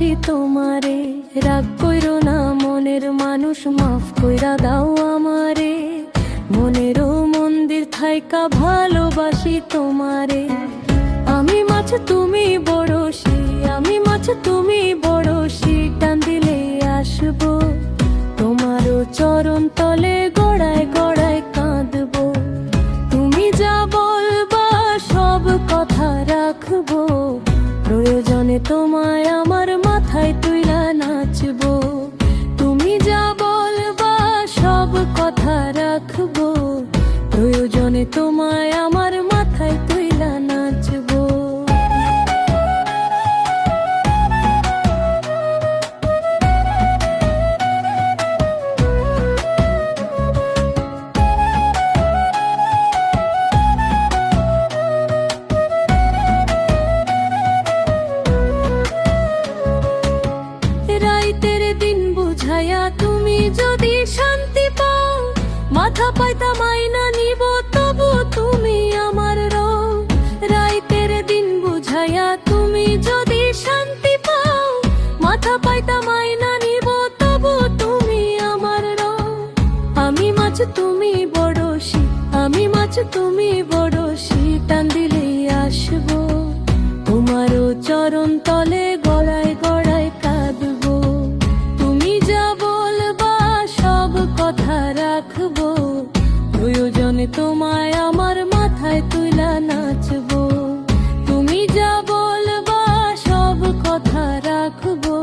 ভালোবাসি তোমারে, রাগ কইরো না মনের মানুষ, মাফ কইরা দাও আমারে। মনেরও মন্দির থাইকা ভালোবাসি তোমারে। আমি মাছ তুমি বড়শি, আমি মাছ তুমি বড়শি, টান দিলে আসবো তোমারও চরণ তলে, গড়ায় গড়ায় কাঁদবো। তুমি যা বলবা সব কথা রাখবো, প্রয়োজনে তোমায় আমার মাথায় তুইলা নাচবো। তুমি যা বলবা সব কথা রাখবো, প্রয়োজনে তোমায় আমার মাথায় তুইলা নাচবো। রাইতের দিন বুঝাইয়া তুমি যদি শান্তি পাও, মাথা পাইতা মাইনা নিব তবু তুমি আমার রও। রাইতের দিন বুঝাইয়া তুমি যদি শান্তি পাও, মাথা পাইতা মাইনা নিব তবু তুমি আমার রও। আমি মাছ তুমি বড়শি, আমি মাছ তুমি বড়শি, টান দিলেই আসবো তোমারও চরণ তলে, গড়ায় গড়ায় কাঁদবো। তুমি যা বলবা সব কথা রাখবো, প্রয়োজনে তোমায় আমার মাথায় তুইলা নাচবো। তুমি যা বলবা সব কথা রাখবো,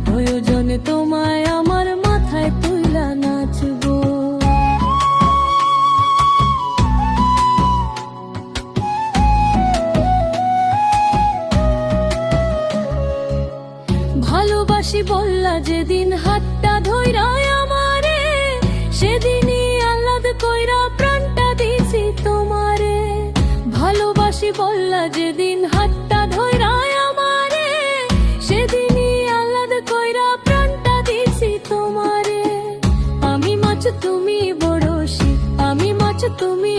প্রয়োজনে তোমায় আমার মাথায় তুইলা নাচবো। ভালোবাসি বললা যেদিন হাতটা ধইরা আমারে, সেদিনই আহ্লাদ কইরা প্রাণটা দিছি তোমারে। ভালোবাসি বললা যেদিন হাতটা ধইরা আমারে, সেদিনই আহ্লাদ কইরা প্রাণটা দিছি তোমারে। আমি মাছ তুমি বড়শি, আমি মাছ তুমি